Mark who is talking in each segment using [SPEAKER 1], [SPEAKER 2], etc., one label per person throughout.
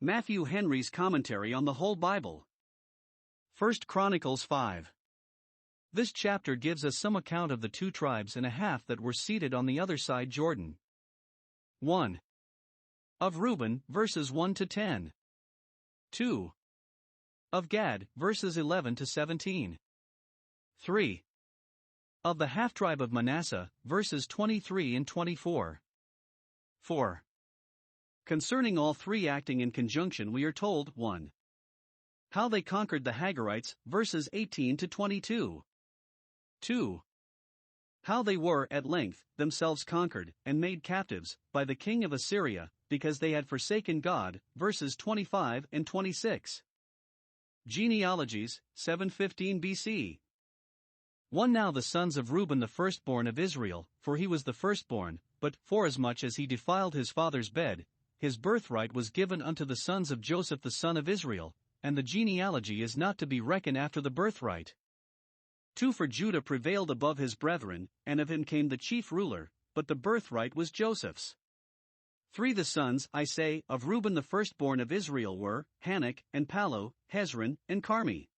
[SPEAKER 1] Matthew Henry's Commentary on the Whole Bible. 1 Chronicles 5. This chapter gives us some account of the 2 tribes and a half that were seated on the other side Jordan. 1. Of Reuben, verses 1 to 10. 2. Of Gad, verses 11 to 17. 3. Of the half-tribe of Manasseh, verses 23 and 24. 4. Concerning all 3 acting in conjunction we are told, 1. How they conquered the Hagarites, verses 18 to 22. 2. How they were, at length, themselves conquered, and made captives, by the king of Assyria, because they had forsaken God, verses 25 and 26. Genealogies, 715 BC. 1. Now the sons of Reuben the firstborn of Israel, for he was the firstborn, but, forasmuch as he defiled his father's bed, his birthright was given unto the sons of Joseph the son of Israel, and the genealogy is not to be reckoned after the birthright. 2. For Judah prevailed above his brethren, and of him came the chief ruler, but the birthright was Joseph's. 3. The sons, I say, of Reuben the firstborn of Israel were, Hanok, and Pallu, Hezron, and Carmi.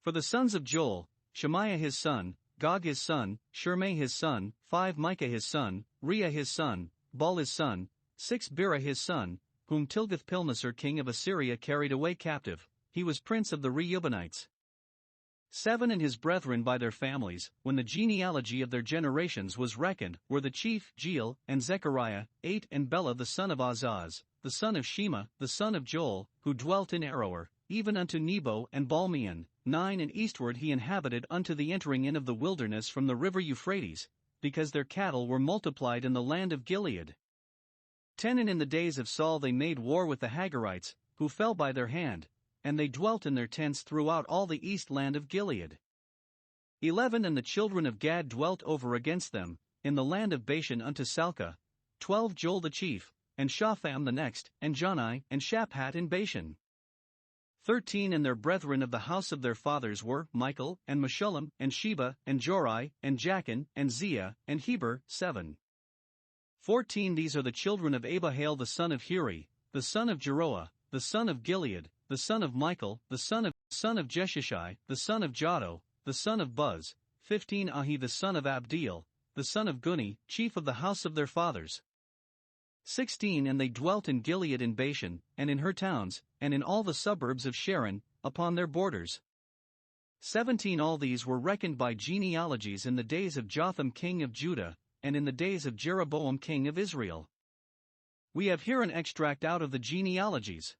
[SPEAKER 1] For the sons of Joel, Shemaiah his son, Gog his son, Shimei his son, 5. Micah his son, Reah his son, Baal his son, 6. Bera his son, whom Tilgath-Pilneser king of Assyria carried away captive, he was prince of the Reubenites. 7. And his brethren by their families, when the genealogy of their generations was reckoned, were the chief Jeiel, and Zechariah, 8. And Bela the son of Azaz, the son of Shema, the son of Joel, who dwelt in Aroer, even unto Nebo and Balmeon, 9. And eastward he inhabited unto the entering in of the wilderness from the river Euphrates, because their cattle were multiplied in the land of Gilead. 10. And in the days of Saul they made war with the Hagarites, who fell by their hand, and they dwelt in their tents throughout all the east land of Gilead. 11. And the children of Gad dwelt over against them, in the land of Bashan unto Salcah, 12. Joel the chief, and Shopham the next, and Jonai, and Shaphat in Bashan. 13. And their brethren of the house of their fathers were, Michael, and Meshullam, and Sheba, and Jorai, and Jachin, and Ziah, and Heber, 7. 14. These are the children of Abihail the son of Huri, the son of Jeroah, the son of Gilead, the son of Michael, the son of Jeshishai, the son of Jado, the son of Buz. 15. Ahi the son of Abdiel, the son of Guni, chief of the house of their fathers. 16. And they dwelt in Gilead in Bashan, and in her towns, and in all the suburbs of Sharon, upon their borders. 17. All these were reckoned by genealogies in the days of Jotham king of Judah, and in the days of Jeroboam king of Israel. We have here an extract out of the genealogies.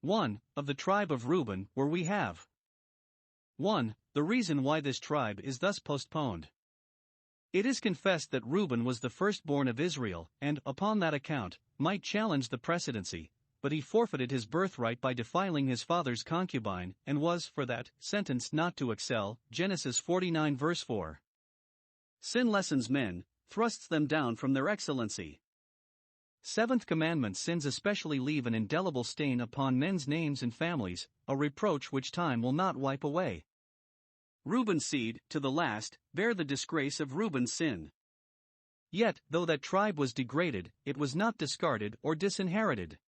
[SPEAKER 1] 1. Of the tribe of Reuben, where we have 1. The reason why this tribe is thus postponed. It is confessed that Reuben was the firstborn of Israel, and, upon that account, might challenge the precedency, but he forfeited his birthright by defiling his father's concubine, and was, for that, sentenced not to excel. Genesis 49 verse 4. Sin lessens men, thrusts them down from their excellency. 7th commandment. Sins especially leave an indelible stain upon men's names and families, a reproach which time will not wipe away. Reuben's seed, to the last, bear the disgrace of Reuben's sin. Yet, though that tribe was degraded, it was not discarded or disinherited.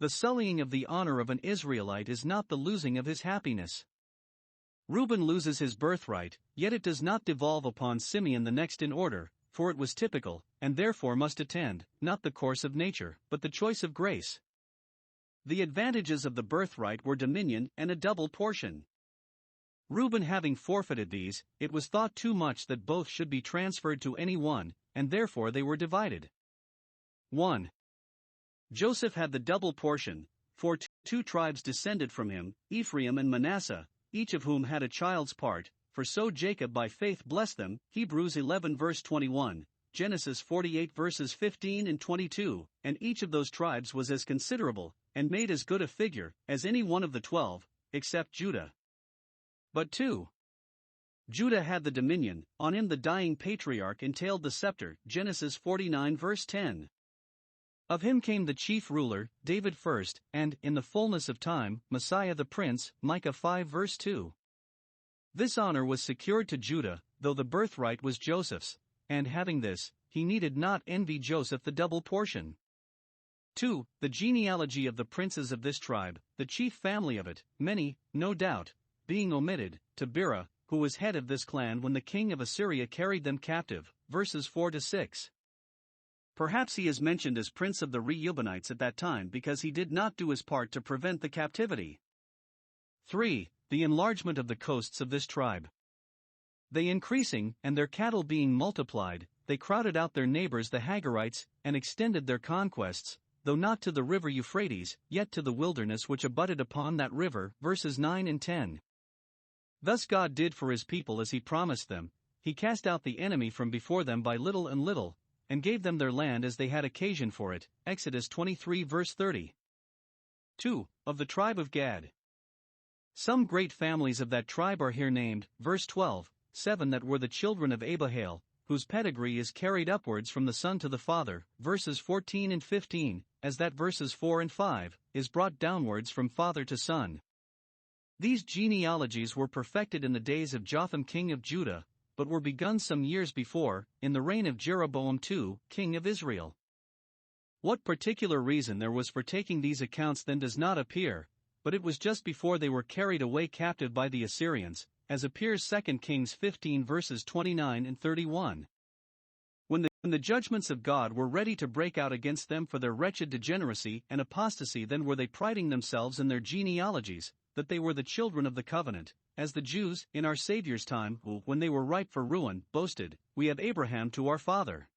[SPEAKER 1] The sullying of the honor of an Israelite is not the losing of his happiness. Reuben loses his birthright, yet it does not devolve upon Simeon the next in order, for it was typical, and therefore must attend, not the course of nature, but the choice of grace. The advantages of the birthright were dominion and a double portion. Reuben having forfeited these, it was thought too much that both should be transferred to any one, and therefore they were divided. 1. Joseph had the double portion, for 2 tribes descended from him, Ephraim and Manasseh, each of whom had a child's part, for so Jacob by faith blessed them. Hebrews 11 verse 21, Genesis 48 verses 15 and 22, and each of those tribes was as considerable, and made as good a figure, as any one of the 12, except Judah. But 2. Judah had the dominion, on him the dying patriarch entailed the scepter. Genesis 49 verse 10. Of him came the chief ruler, David first, and, in the fullness of time, Messiah the prince. Micah 5 verse 2. This honor was secured to Judah, though the birthright was Joseph's, and having this, he needed not envy Joseph the double portion. 2. The genealogy of the princes of this tribe, the chief family of it, many, no doubt, being omitted, to Bera, who was head of this clan when the king of Assyria carried them captive, verses 4-6. Perhaps he is mentioned as prince of the Reubenites at that time because he did not do his part to prevent the captivity. 3. The enlargement of the coasts of this tribe. They increasing, and their cattle being multiplied, they crowded out their neighbors the Hagarites, and extended their conquests, though not to the river Euphrates, yet to the wilderness which abutted upon that river, verses 9-10. Thus God did for his people as he promised them. He cast out the enemy from before them by little and little, and gave them their land as they had occasion for it, Exodus 23 verse 30. 2. Of the tribe of Gad. Some great families of that tribe are here named, verse 12, 7 that were the children of Abihail, whose pedigree is carried upwards from the son to the father, verses 14 and 15, as that verses 4 and 5, is brought downwards from father to son. These genealogies were perfected in the days of Jotham king of Judah, but were begun some years before, in the reign of Jeroboam II, king of Israel. What particular reason there was for taking these accounts then does not appear, but it was just before they were carried away captive by the Assyrians, as appears 2 Kings 15 verses 29 and 31. When the judgments of God were ready to break out against them for their wretched degeneracy and apostasy, then were they priding themselves in their genealogies, that they were the children of the covenant, as the Jews, in our Saviour's time, who, when they were ripe for ruin, boasted, "We have Abraham to our father."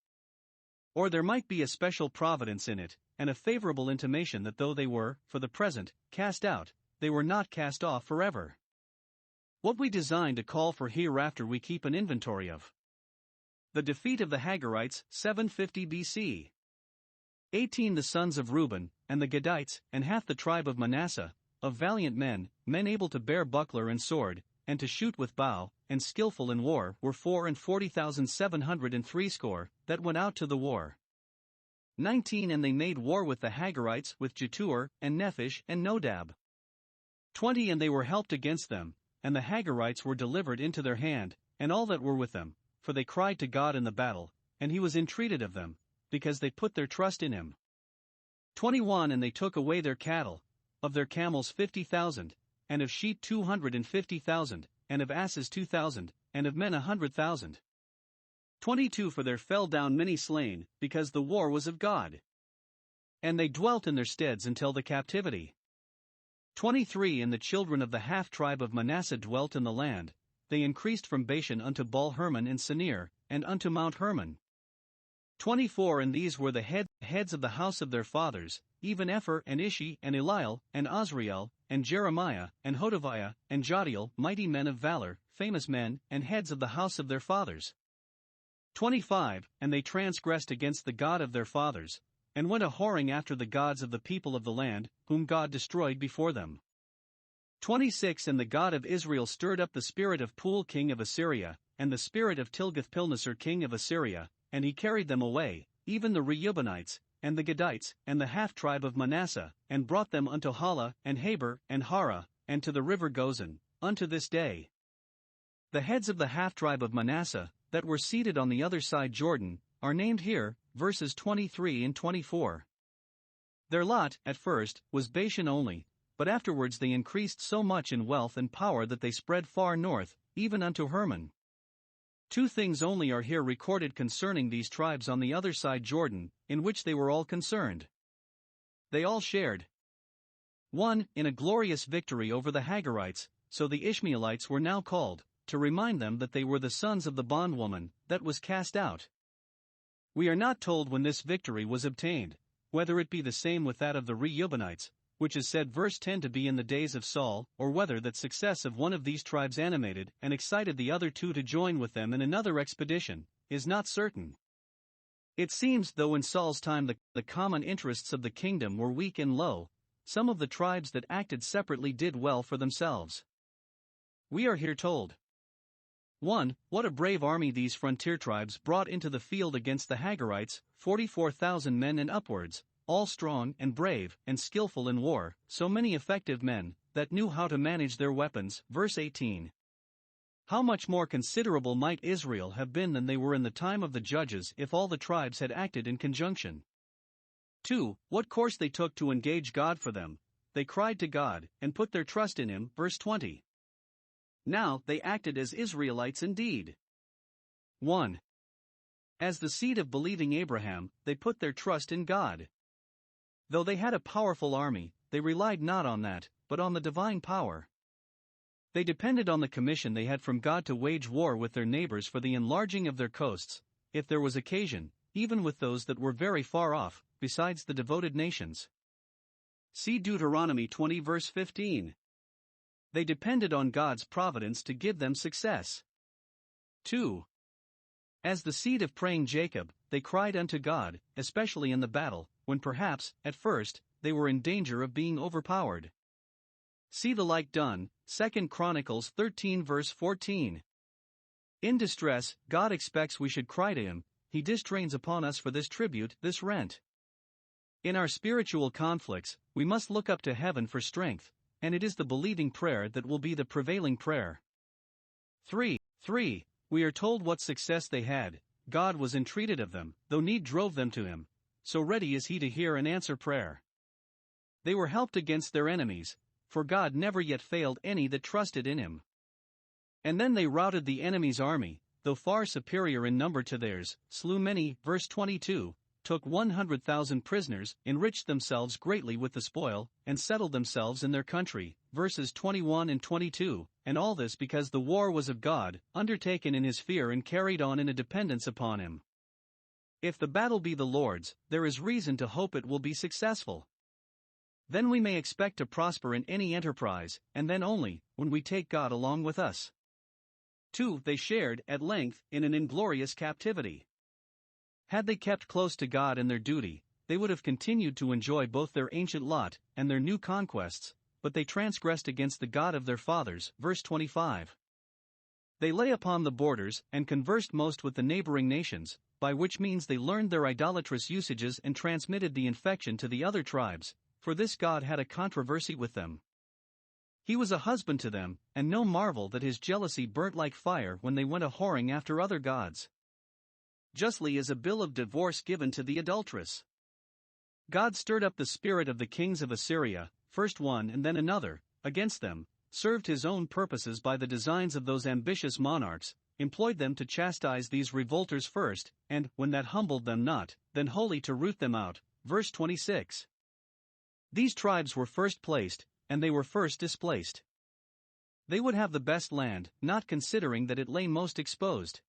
[SPEAKER 1] Or there might be a special providence in it, and a favorable intimation that though they were, for the present, cast out, they were not cast off forever. What we design to call for hereafter we keep an inventory of. The defeat of the Hagarites, 750 BC. 18 The sons of Reuben, and the Gadites, and half the tribe of Manasseh, of valiant men, men able to bear buckler and sword, and to shoot with bow, and skillful in war, were 40,703 that went out to the war. 19 And they made war with the Hagarites with Jetur, and Nephish, and Nodab. 20 And they were helped against them, and the Hagarites were delivered into their hand, and all that were with them, for they cried to God in the battle, and he was entreated of them, because they put their trust in him. 21 And they took away their cattle, of their camels 50,000, and of sheep 250,000, and of asses 2,000, and of men 100,000. 22 For there fell down many slain, because the war was of God. And they dwelt in their steads until the captivity. 23 And the children of the half-tribe of Manasseh dwelt in the land, they increased from Bashan unto Baal Hermon in Sinir, and unto Mount Hermon. 24 And these were the heads of the house of their fathers, even Epher and Ishi and Eliel, and Azriel, and Jeremiah, and Hodaviah, and Jadiel, mighty men of valor, famous men, and heads of the house of their fathers. 25 And they transgressed against the God of their fathers, and went a-whoring after the gods of the people of the land, whom God destroyed before them. 26 And the God of Israel stirred up the spirit of Pul king of Assyria, and the spirit of Tilgath-Pilneser king of Assyria, and he carried them away, even the Reubenites, and the Gadites, and the half-tribe of Manasseh, and brought them unto Hala, and Habor, and Hara, and to the river Gozan, unto this day. The heads of the half-tribe of Manasseh, that were seated on the other side Jordan, are named here, verses 23 and 24. Their lot, at first, was Bashan only, but afterwards they increased so much in wealth and power that they spread far north, even unto Hermon. 2 things only are here recorded concerning these tribes on the other side Jordan, in which they were all concerned. They all shared. 1. In a glorious victory over the Hagarites, so the Ishmaelites were now called, to remind them that they were the sons of the bondwoman, that was cast out. We are not told when this victory was obtained, whether it be the same with that of the Reubenites, which is said verse 10 to be in the days of Saul, or whether that success of one of these tribes animated and excited the other two to join with them in another expedition, is not certain. It seems though in Saul's time the common interests of the kingdom were weak and low, some of the tribes that acted separately did well for themselves. We are here told. 1. What a brave army these frontier tribes brought into the field against the Hagarites, 44,000 men and upwards, all strong and brave and skillful in war, so many effective men, that knew how to manage their weapons, verse 18. How much more considerable might Israel have been than they were in the time of the judges if all the tribes had acted in conjunction? 2. What course they took to engage God for them. They cried to God, and put their trust in Him, verse 20. Now, they acted as Israelites indeed. 1. As the seed of believing Abraham, they put their trust in God. Though they had a powerful army, they relied not on that, but on the divine power. They depended on the commission they had from God to wage war with their neighbors for the enlarging of their coasts, if there was occasion, even with those that were very far off, besides the devoted nations. See Deuteronomy 20 verse 15. They depended on God's providence to give them success. 2. As the seed of praying Jacob, they cried unto God, especially in the battle, when perhaps, at first, they were in danger of being overpowered. See the like done, 2 Chronicles 13 verse 14. In distress, God expects we should cry to Him. He distrains upon us for this tribute, this rent. In our spiritual conflicts, we must look up to heaven for strength, and it is the believing prayer that will be the prevailing prayer. 3. We are told what success they had. God was entreated of them, though need drove them to Him. So ready is He to hear and answer prayer. They were helped against their enemies, for God never yet failed any that trusted in Him. And then they routed the enemy's army, though far superior in number to theirs, slew many, verse 22, took 100,000 prisoners, enriched themselves greatly with the spoil, and settled themselves in their country, verses 21 and 22, and all this because the war was of God, undertaken in His fear and carried on in a dependence upon Him. If the battle be the Lord's, there is reason to hope it will be successful. Then we may expect to prosper in any enterprise, and then only, when we take God along with us. 2. They shared, at length, in an inglorious captivity. Had they kept close to God and their duty, they would have continued to enjoy both their ancient lot and their new conquests, but they transgressed against the God of their fathers, verse 25. They lay upon the borders and conversed most with the neighboring nations, by which means they learned their idolatrous usages and transmitted the infection to the other tribes, for this God had a controversy with them. He was a husband to them, and no marvel that His jealousy burnt like fire when they went a-whoring after other gods. Justly is a bill of divorce given to the adulteress. God stirred up the spirit of the kings of Assyria, first one and then another, against them, served His own purposes by the designs of those ambitious monarchs, employed them to chastise these revolters first, and, when that humbled them not, then wholly to root them out, verse 26. These tribes were first placed, and they were first displaced. They would have the best land, not considering that it lay most exposed.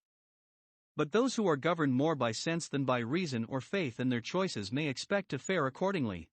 [SPEAKER 1] But those who are governed more by sense than by reason or faith in their choices may expect to fare accordingly.